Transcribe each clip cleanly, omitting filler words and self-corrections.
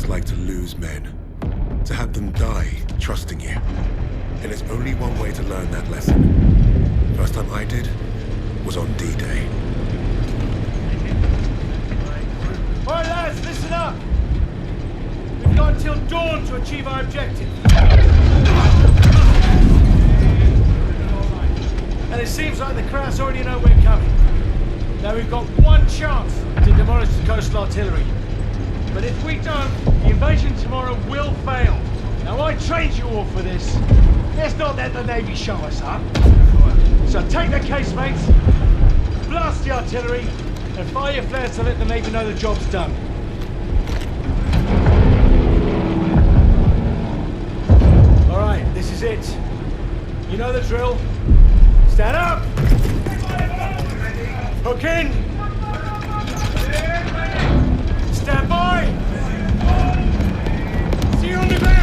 it's like to lose men. To have them die trusting you. And it's only one way to learn that lesson. First time I did was on D-Day. All right, lads, listen up. We've got until dawn to achieve our objective. And it seems like the Kraus already know we're coming. Now we've got one chance to demolish the coastal artillery. But if we don't, the invasion tomorrow will fail. Now I trained you all for this. Let's not let the Navy show us up. So take the casemates, blast the artillery, and fire your flares to let the Navy know the job's done. All right, this is it. You know the drill. Stand up! Hook in! Stand by! See you on the ground!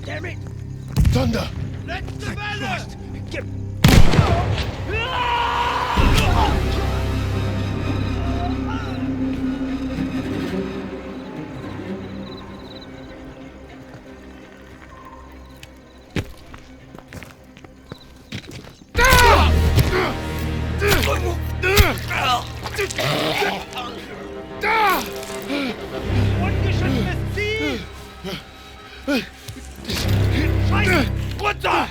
Damn it! Thunder! Let the banner! Get... Ungeschütztes Ziel! Scheiße! Runter!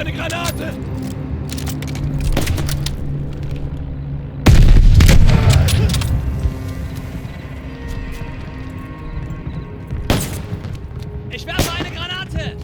eine Granate! Ich werfe eine Granate!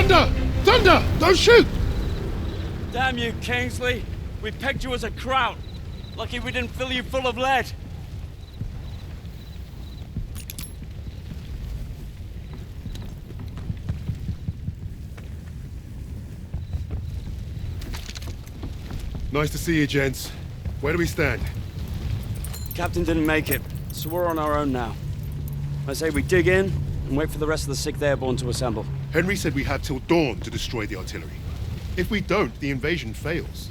Thunder! Thunder! Don't shoot! Damn you, Kingsley. We pegged you as a kraut. Lucky we didn't fill you full of lead. Nice to see you, gents. Where do we stand? Captain didn't make it, so we're on our own now. I say we dig in and wait for the rest of the 6th Airborne to assemble. Henry said we had till dawn to destroy the artillery. If we don't, the invasion fails.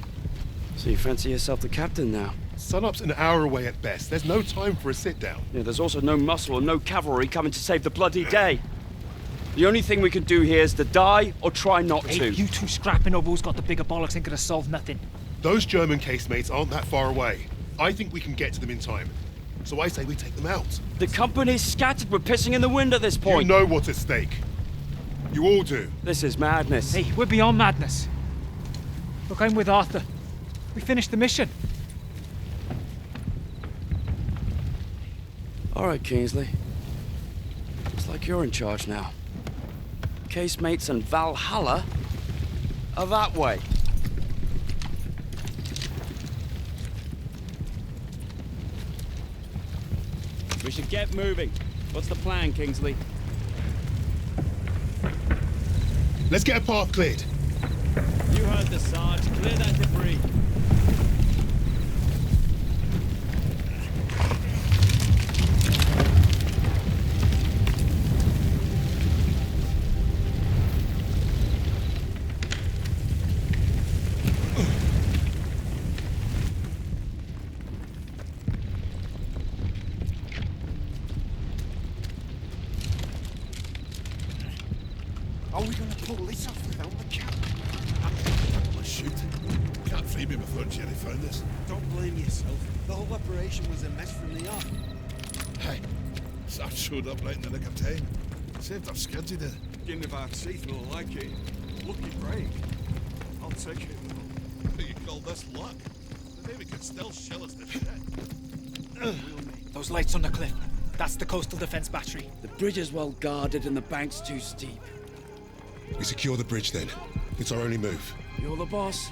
So you fancy yourself the captain now? Sunup's an hour away at best. There's no time for a sit-down. Yeah, there's also no muscle and no cavalry coming to save the bloody day. The only thing we can do here is to die or try not to. Hey, you two scrapping over who's got the bigger bollocks ain't gonna solve nothing. Those German casemates aren't that far away. I think we can get to them in time. So I say we take them out. The company's scattered. We're pissing in the wind at this point. You know what's at stake. You all do. This is madness. Hey, we're beyond madness. Look, I'm with Arthur. We finished the mission. All right, Kingsley. Looks like you're in charge now. Casemates and Valhalla are that way. We should get moving. What's the plan, Kingsley? Let's get a path cleared. You heard the Sarge. Clear that debris. Are we gonna pull this off without the cap? Let's shoot. Can't free me before Jerry found us. Don't blame yourself. The whole operation was a mess from the off. Hey, Sarge showed up right in the nick of time. Saved our skids, he did. Getting about safe, no like it. Lucky break. I'll take it. You call this luck? The Navy could still shell us to shit. Those lights on the cliff. That's the coastal defense battery. The bridge is well guarded and the bank's too steep. We secure the bridge then. It's our only move. You're the boss.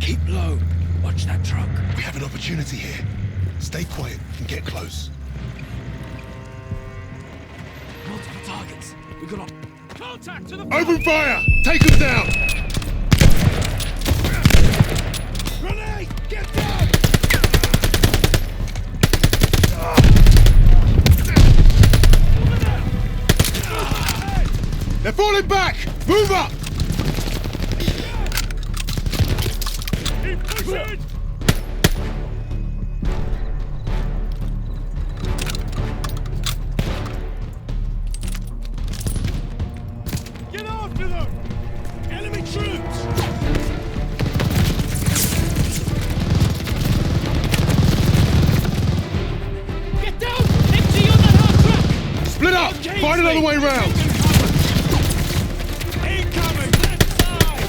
Keep low. Watch that truck. We have an opportunity here. Stay quiet and get close. Multiple targets. We got contact to the Open fire! Take them down! Grenade! Get down! They're falling back! Move up! Keep pushing! Get after them! Enemy troops! Get down! Empty on that hard track! Split up! Find another way round! Incoming! Left side!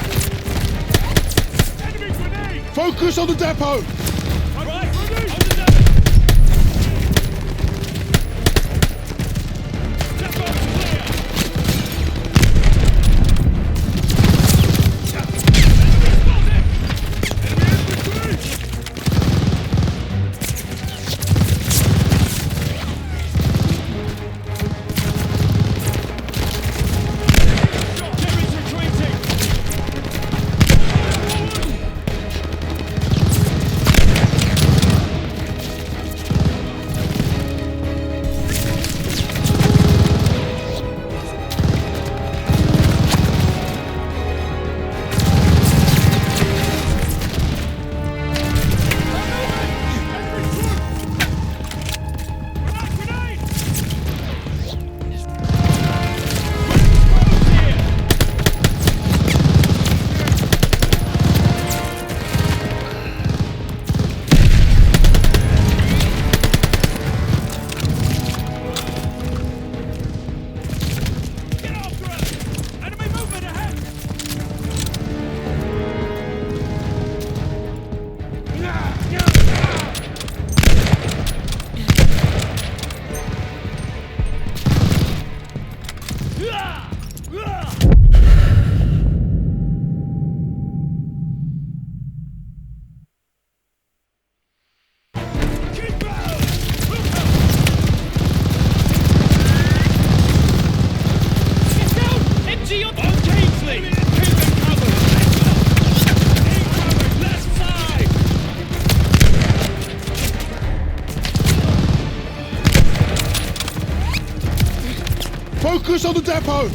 Enemy grenade! Focus on the depot! Right! Grenade! Depot's clear! Focus on the depot!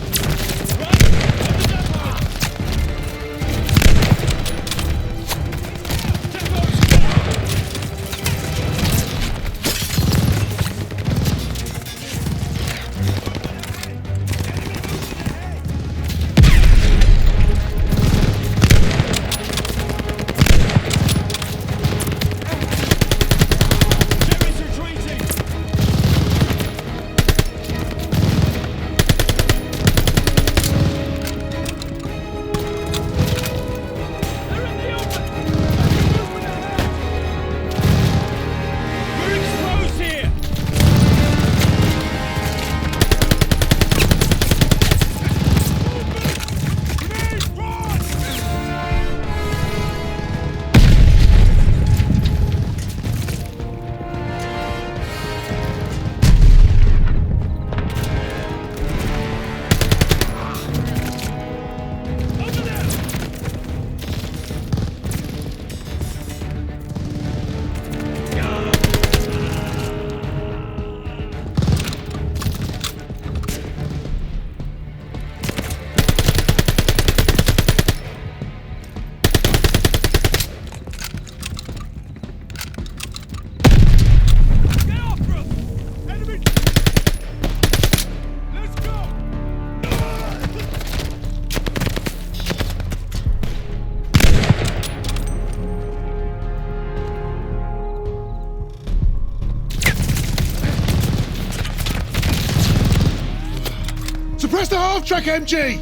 Suppress the half-track, MG!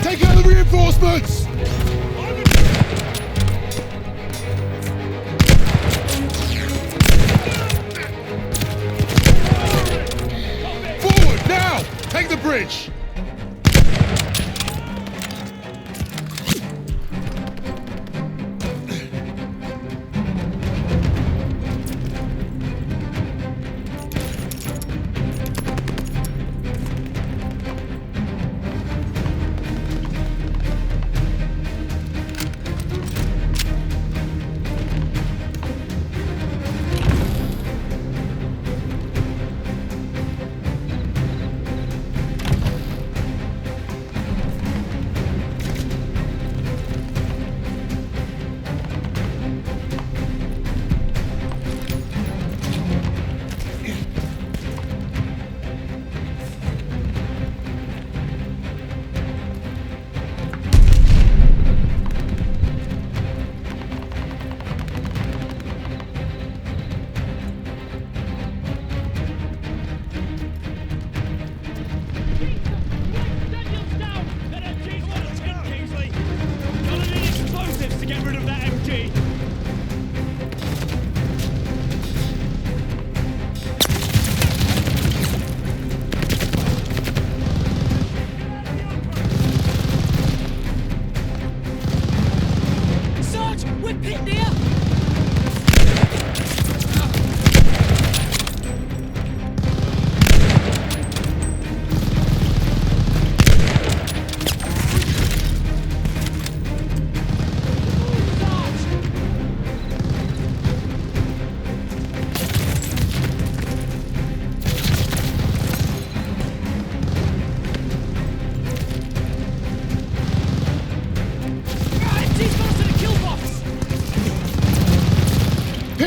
Take out the reinforcements! Forward, now! Take the bridge!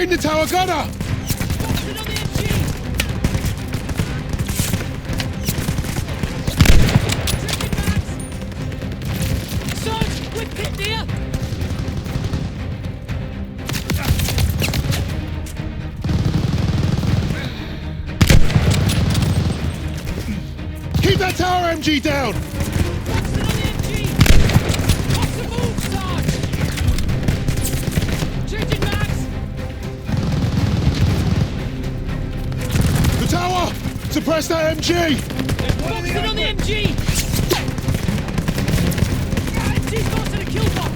Pin the tower gunner! Boxing on the MG! Sarge, we're pinned here! Keep that tower MG down! Boxing on the MG! What's the move, Sarge? Changing mags! The tower! Suppress that MG! Boxing on the MG! MG's got to the kill box!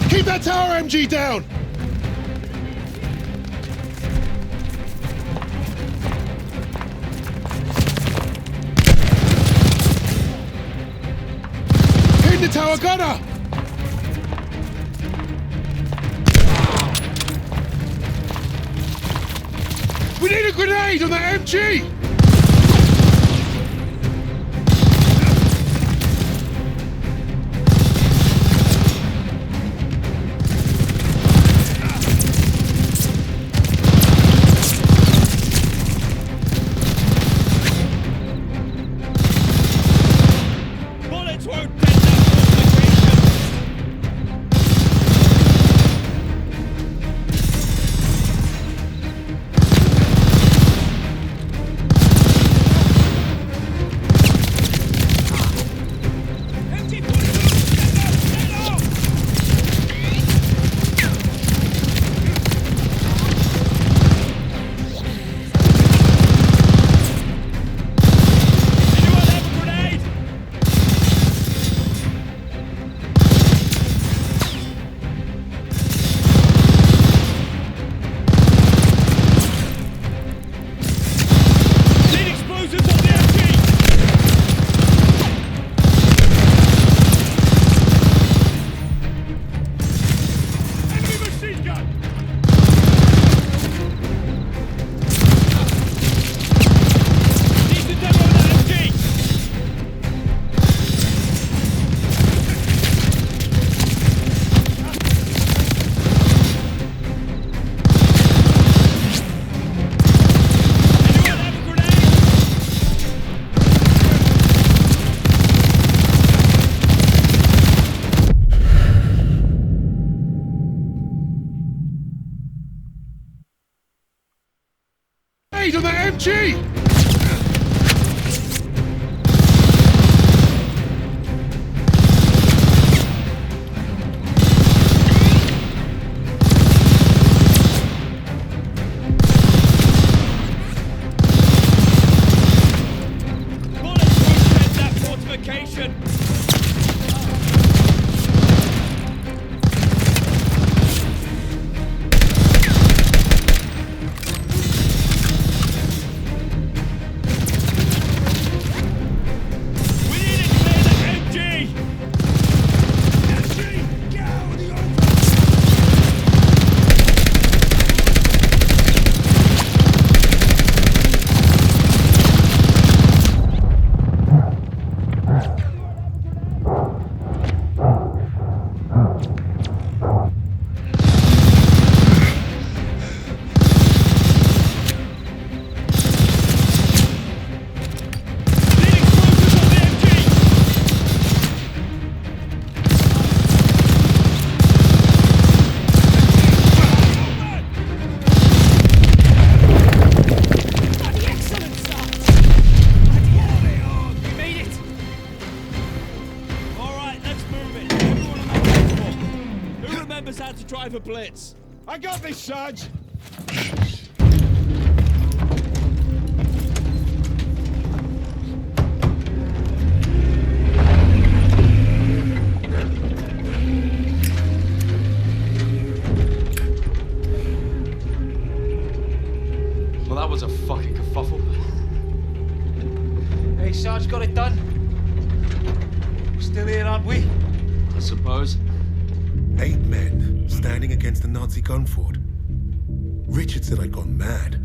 Keep that tower MG down! Pin the tower gunner! We need a grenade on that MG! Bullets won't bend that MG, get off! Anyone have a grenade? Need explosives on the MG! Enemy machine gun! Need to demo that MG! Anyone have a grenade? Grenade on that MG! Bullets won't bend that fortification! We need to clear the MG! MG, get out of the open! Need explosives on the MG! Bloody excellent, Sarge! Bloody hell, they are! We made it! Alright, let's move it. Everyone on that platform. Who remembers how to drive a blitz? I got this, Sarge! Hey, Sarge, got it done. We're still here, aren't we? I suppose. 8 men standing against a Nazi gun fort. Richard said I'd gone mad.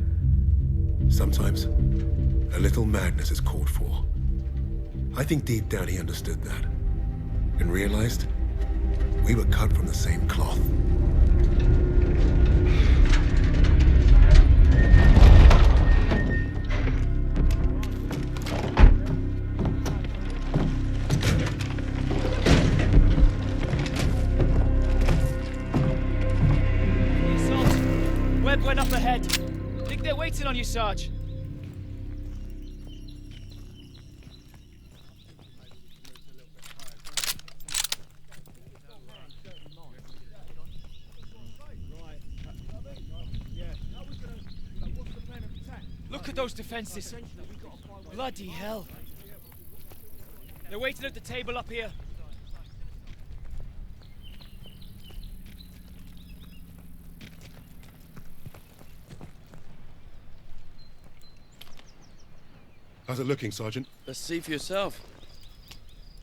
Sometimes, a little madness is called for. I think deep down he understood that. And realized we were cut from the same cloth. Webb went up ahead. Think they're waiting on you, Sarge. Look at those defenses. Bloody hell. They're waiting at the table up here. How's it looking, Sergeant? Best see for yourself.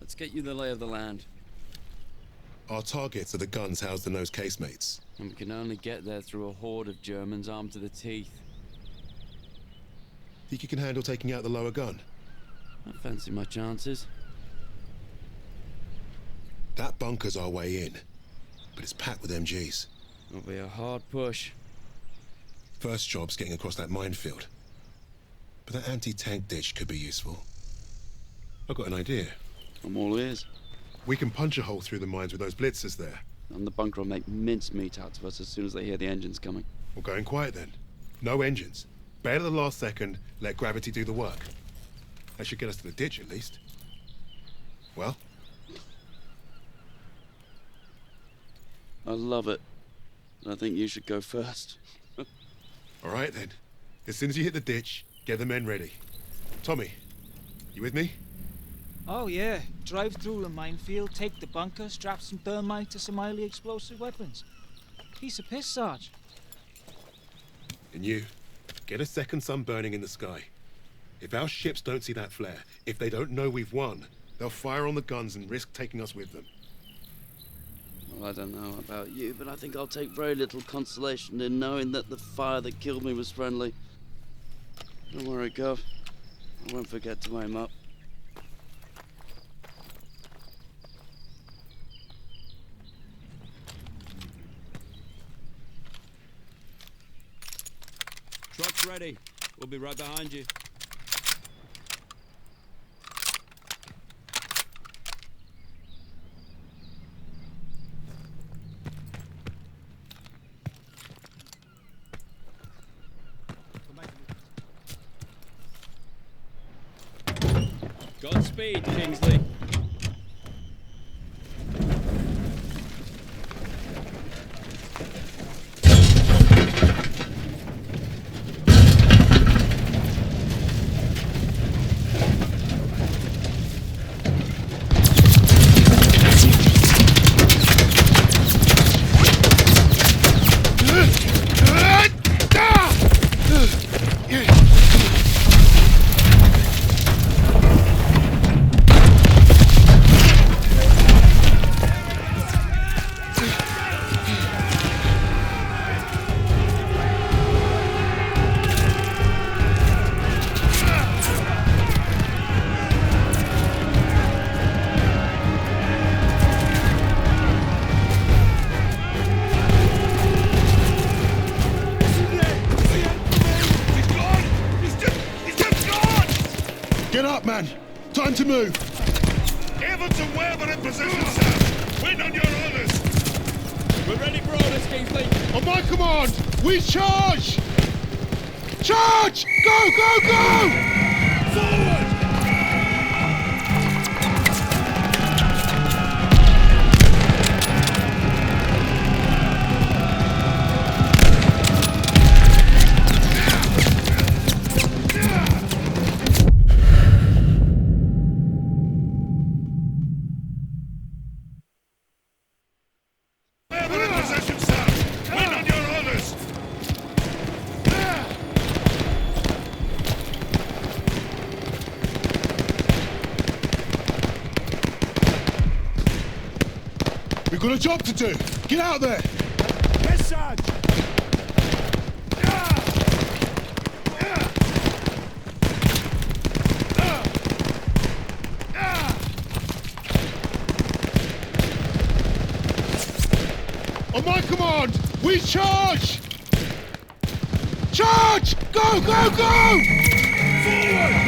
Let's get you the lay of the land. Our targets are the guns housed in those casemates. And we can only get there through a horde of Germans armed to the teeth. Think you can handle taking out the lower gun? I fancy my chances. That bunker's our way in, but it's packed with MGs. It'll be a hard push. First job's getting across that minefield. But that anti-tank ditch could be useful. I've got an idea. I'm all ears. We can punch a hole through the mines with those blitzers there. And the bunker will make mincemeat out of us as soon as they hear the engines coming. We're going quiet then. No engines. Bail at the last second, let gravity do the work. That should get us to the ditch at least. Well? I love it. I think you should go first. All right then. As soon as you hit the ditch, get the men ready. Tommy, you with me? Oh, yeah. Drive through the minefield, take the bunker, strap some thermite to some highly explosive weapons. Piece of piss, Sarge. And you, get a second sun burning in the sky. If our ships don't see that flare, if they don't know we've won, they'll fire on the guns and risk taking us with them. Well, I don't know about you, but I think I'll take very little consolation in knowing that the fire that killed me was friendly. Don't worry, Gov. I won't forget to aim up. Truck's ready. We'll be right behind you. Godspeed, Kingsley. Get up, man! Time to move! Evans and Webb are in position, sir! Win on your orders! We're ready for orders, Kingsley. On my command, we charge! Charge! Go, go, go! Forward! We've got a job to do. Get out there. Yes, Sarge! On my command, we charge! Charge! Go, go, go! Forward!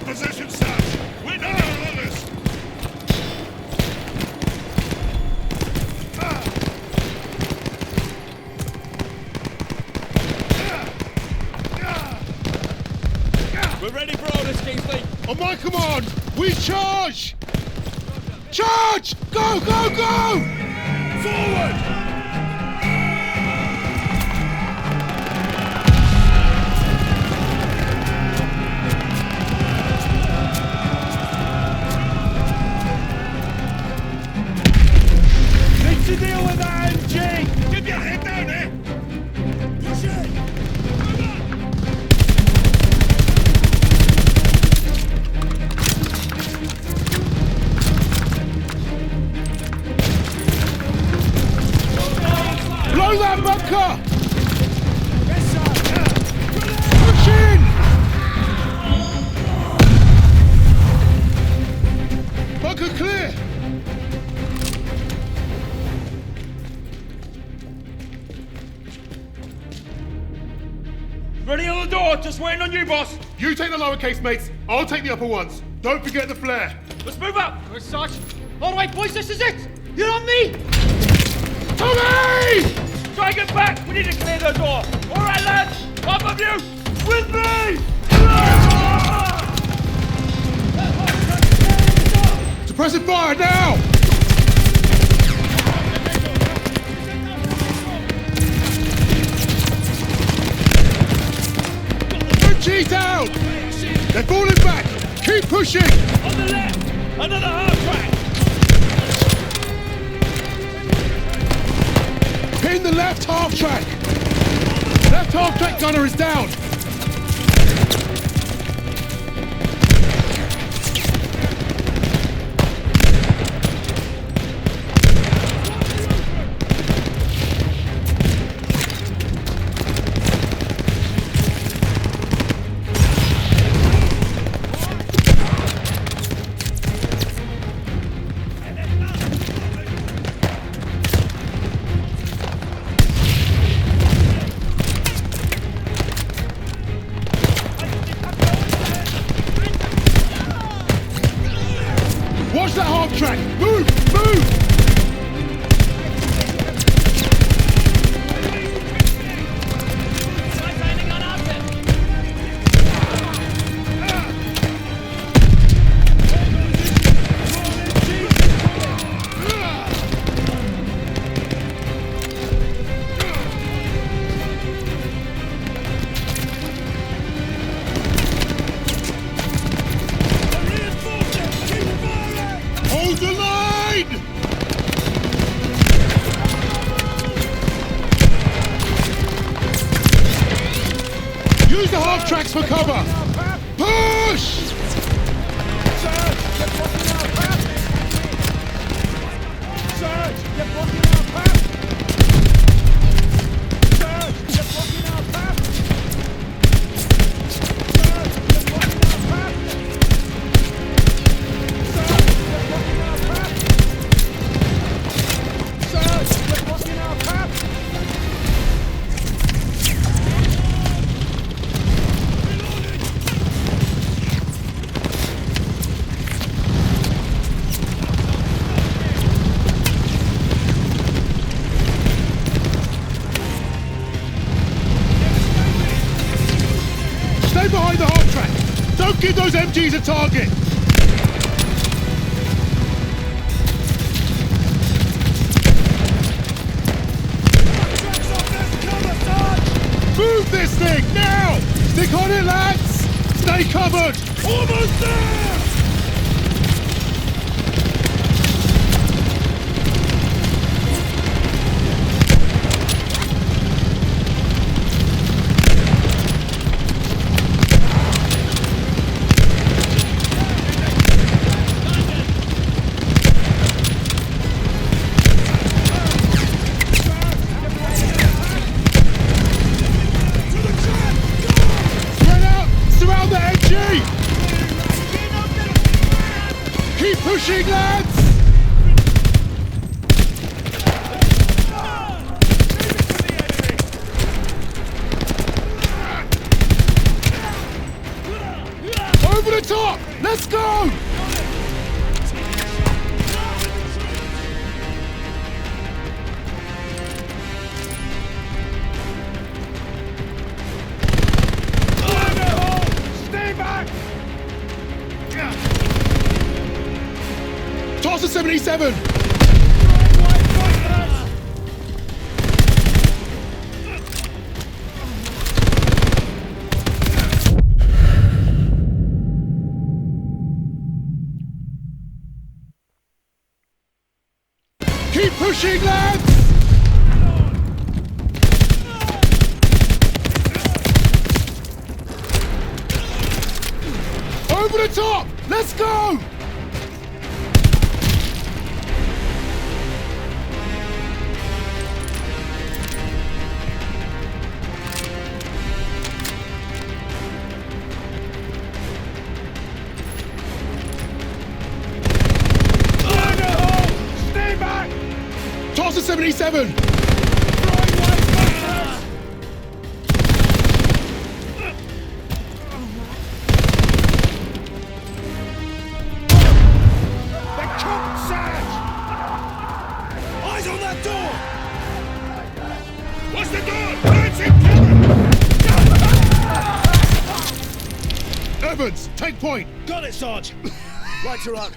Position, Sarge! We need our others! We're ready for orders, Kingsley. On my command, we charge! Charge! Go, go, go! Forward! To deal with that MG! Keep your head down there! Push it! Blow that bunker! Yes, sir! Push in! Bunker clear! Ready on the door, just waiting on you, boss. You take the lowercase, mates. I'll take the upper ones. Don't forget the flare. Let's move up. Good, Sarge. All right, boys, this is it. You're on me. Tommy! Try and get back. We need to clear the door. All right, lads. Up of you. With me. Suppressive fire now! MG down! They're falling back! Keep pushing! On the left. Another half track. Pin the left half track! Left half track gunner is down! Watch that half track! Move! Move! Hold the line! Use the half tracks for cover! Push! Sarge, you're blocking our path! Sarge, you're blocking our path! Sarge, you're blocking our path! Sarge, you're blocking our path! Sarge, you're blocking our path! Sarge, you're blocking Give those MGs a target! Move this thing, now! Stick on it, lads! Stay covered! Almost there! Pushing, lads! Over the top! Let's go! Stay back! Toss a 77! Keep pushing, lads! Over the top! Let's go! Toss a 77! Eyes on that door! What's the door? That's it! Evans, take point! Got it, Sarge! Lights are out.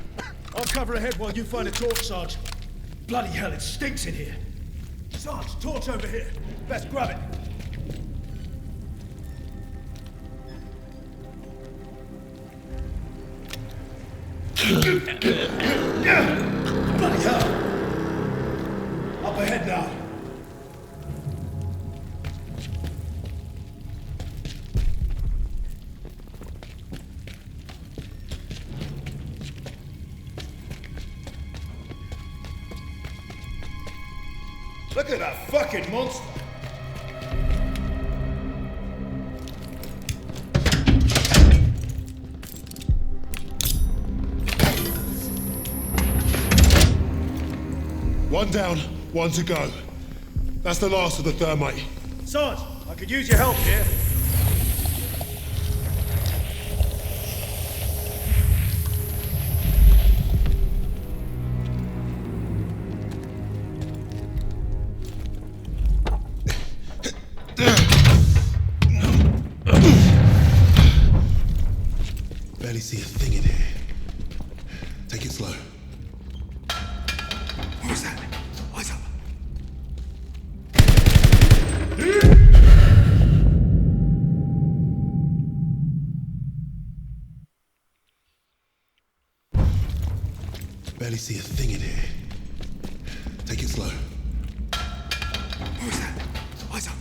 I'll cover ahead while you find a torch, Sarge. Bloody hell, it stinks in here. Sarge, torch over here. Best grab it. Bloody hell! Up ahead now. Look at that fucking monster! One down, one to go. That's the last of the thermite. Sarge, I could use your help here. Barely see a thing in here. Take it slow. What was that? Eyes up. Barely see a thing in here. Take it slow. What was that? Eyes up.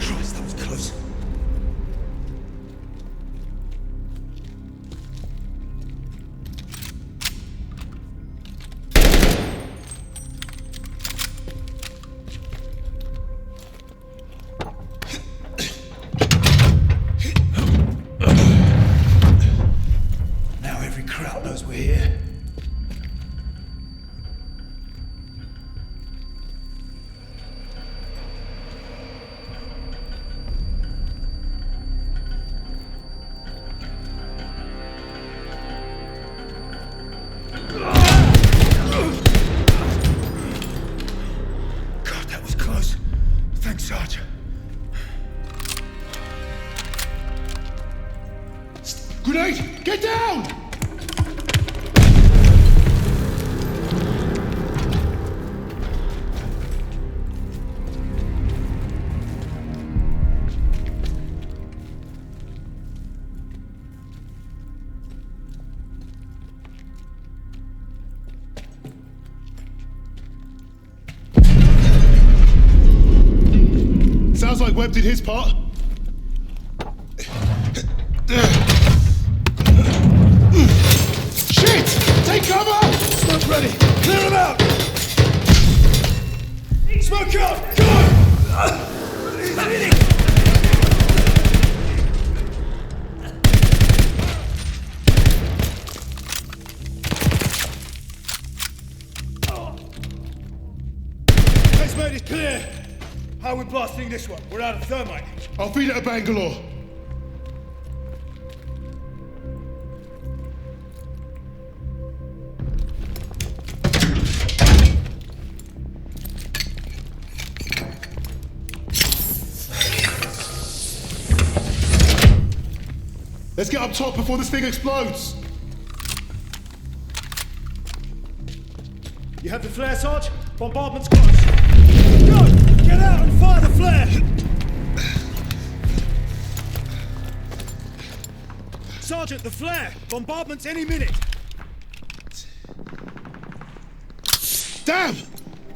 Christ, that was close. Now every crowd knows we're here. Grenade! Get down! Sounds like Webb did his part. Shit! Take cover! Smoke ready! Clear him out! Smoke out! Go! He's leading! Casemate is clear! How are we blasting this one? We're out of thermite. I'll feed it to Bangalore. Let's get up top before this thing explodes. You have the flare, Sarge? Bombardment's close. Go! Get out and fire the flare! Sergeant, the flare! Bombardment's any minute! Damn!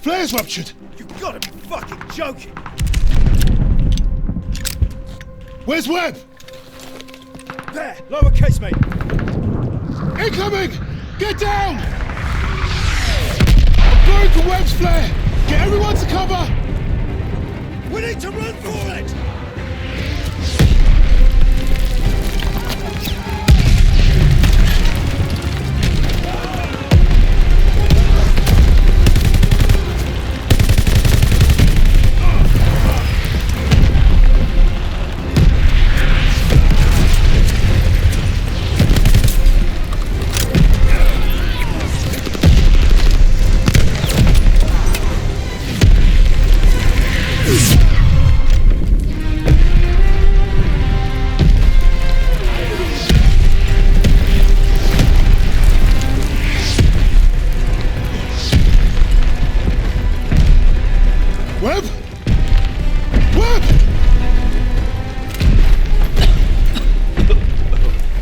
Flare's ruptured! You gotta be fucking joking! Where's Webb? There! Lower casemate! Incoming! Get down! I'm going for Webb's flare! Get everyone to cover! We need to run for it!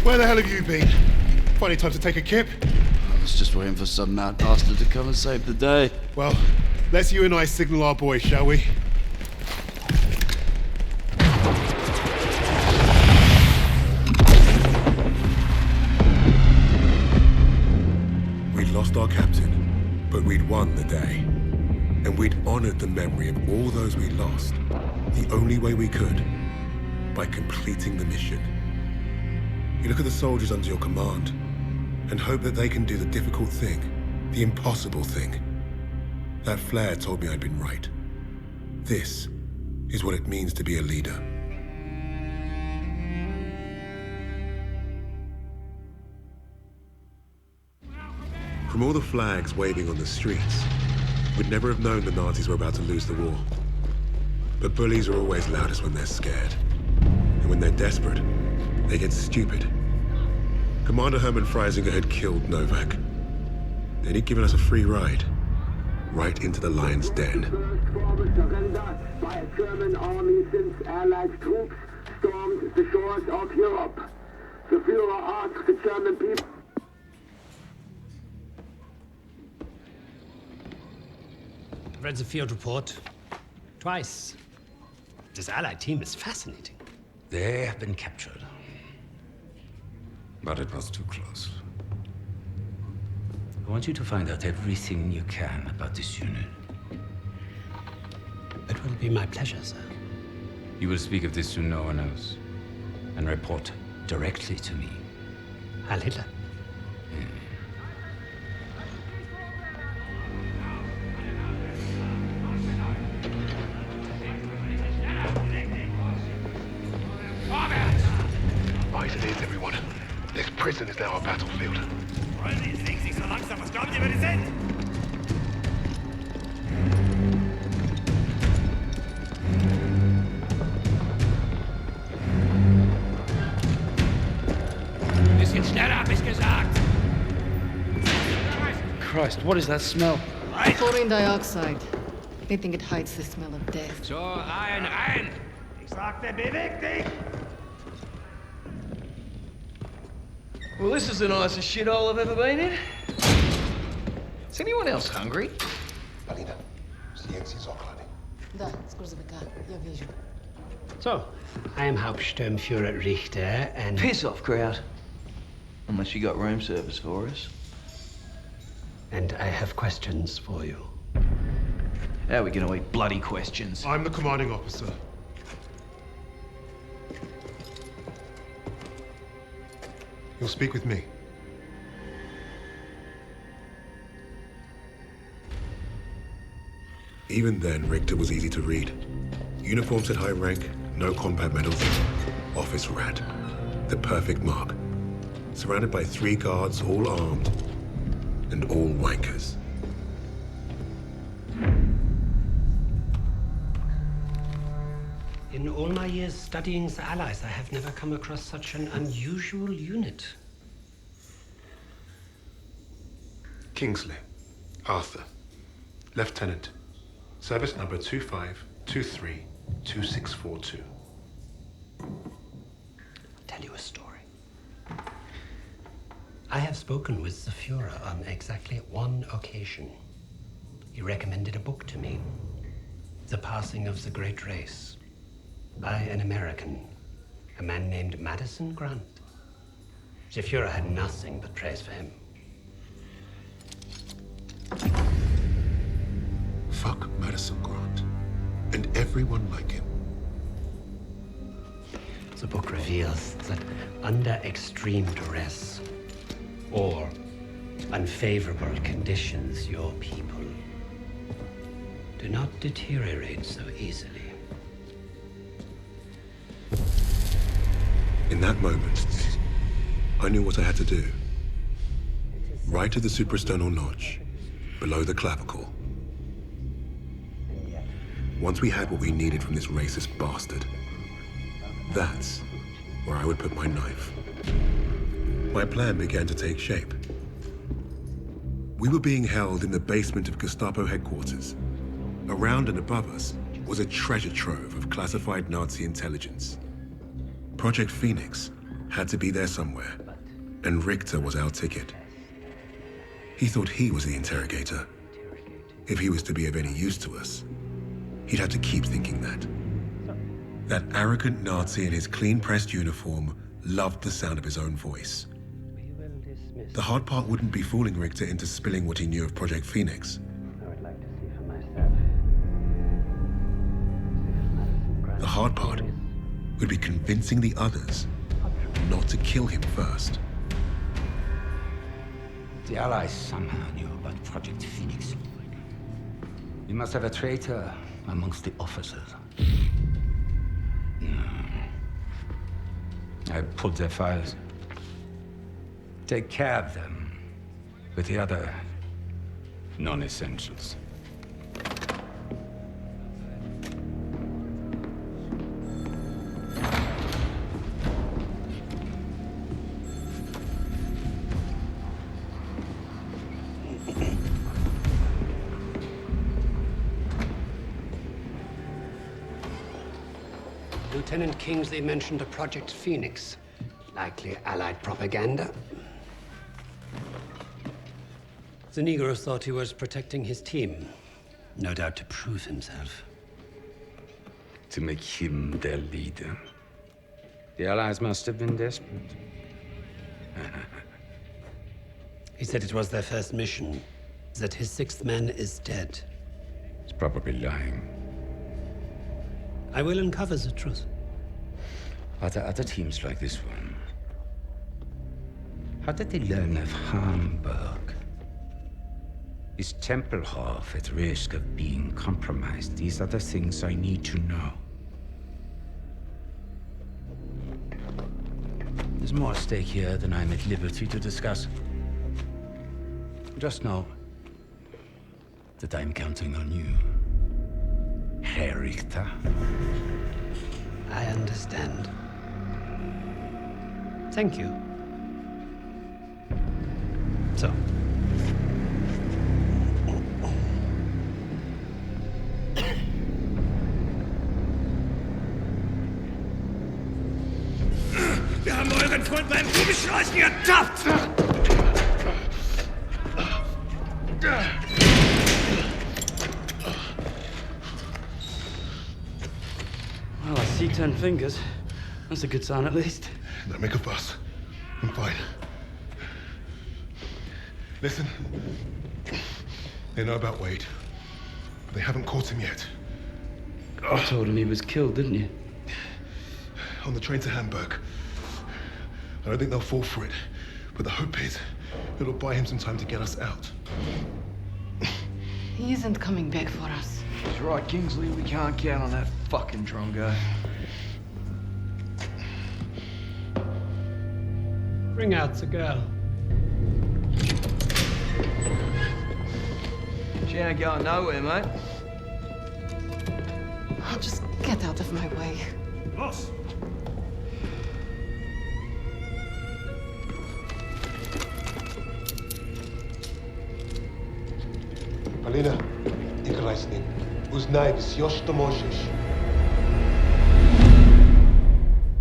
Where the hell have you been? Funny time to take a kip. I was just waiting for some mad bastard to come and save the day. Well, let's you and I signal our boys, shall we? We'd lost our captain, but we'd won the day. And we'd honored the memory of all those we lost, the only way we could, by completing the mission. You look at the soldiers under your command, and hope that they can do the difficult thing, the impossible thing. That flare told me I'd been right. This is what it means to be a leader. From all the flags waving on the streets, we'd never have known the Nazis were about to lose the war. But bullies are always loudest when they're scared. And when they're desperate, they get stupid. Commander Hermann Freisinger had killed Novak. Then he'd given us a free ride, right into the lion's den. Forward surrender by a German army since Allied troops stormed the shores of Europe. The Führer asked the German people. Read the field report twice. This Allied team is fascinating. They have been captured. But it was too close. I want you to find out everything you can about this unit. It will be my pleasure, sir. You will speak of this to no one else, and report directly to me. Heil Hitler. Right it is, everyone. This prison is now a battlefield. Wollen Sie sich so langsam? Was glauben Sie, wer die sind? Schnell ab, ist gesagt! Christ, what is that smell? Chlorine dioxide. They think it hides the smell of death. So, rein, rein! Ich sagte, beweg dich! Well, this is the nicest shithole I've ever been in. Is anyone else hungry? Alina, zdjęcie z okladem. Da, z gruzowika. Ja wierzę. So, I am Hauptsturmführer Richter, and... Piss off, crowd. Unless you got room service for us. And I have questions for you. How are we gonna eat bloody questions? I'm the commanding officer. You'll speak with me. Even then, Richter was easy to read. Uniform said high rank, no combat medals. Office rat. The perfect mark. Surrounded by 3 guards, all armed, and all wankers. In all my years studying the Allies, I have never come across such an unusual unit. Kingsley. Arthur. Lieutenant. Service number 25232642. Tell you a story. I have spoken with the Führer on exactly 1 occasion. He recommended a book to me. The Passing of the Great Race. By an American. A man named Madison Grant. The Führer had nothing but praise for him. Fuck Madison Grant. And everyone like him. The book reveals that under extreme duress or unfavorable conditions, your people do not deteriorate so easily. In that moment, I knew what I had to do. Right at the suprasternal notch, below the clavicle. Once we had what we needed from this racist bastard, that's where I would put my knife. My plan began to take shape. We were being held in the basement of Gestapo headquarters. Around and above us was a treasure trove of classified Nazi intelligence. Project Phoenix had to be there somewhere, and Richter was our ticket. He thought he was the interrogator. If he was to be of any use to us, he'd have to keep thinking that. That arrogant Nazi in his clean-pressed uniform loved the sound of his own voice. The hard part wouldn't be fooling Richter into spilling what he knew of Project Phoenix. The hard part would be convincing the others not to kill him first. The Allies somehow knew about Project Phoenix. You must have a traitor amongst the officers. No. I pulled their files. Take care of them with the other non-essentials. Lieutenant Kingsley mentioned a Project Phoenix. Likely Allied propaganda. The Negro thought he was protecting his team. No doubt to prove himself. To make him their leader. The Allies must have been desperate. He said it was their first mission, that his 6th man is dead. He's probably lying. I will uncover the truth. Are there other teams like this one? How did they learn of Hamburg? Is Tempelhof at risk of being compromised? These are the things I need to know. There's more at stake here than I'm at liberty to discuss. Just know that I'm counting on you, Herr Richter. I understand. Thank you. So, Wir haben euren Freund beim Rumschleichen ertappt! Well, I see 10 fingers. That's a good sign, at least. Don't make a fuss. I'm fine. Listen. They know about Wade. But they haven't caught him yet. You told him he was killed, didn't you? On the train to Hamburg. I don't think they'll fall for it. But the hope is it'll buy him some time to get us out. He isn't coming back for us. He's right, Kingsley. We can't count on that fucking Drongo. bring out the girl. She ain't going nowhere, mate. Oh, just get out of my way. Los! Alina, играй с ним. Узнай все, что можешь.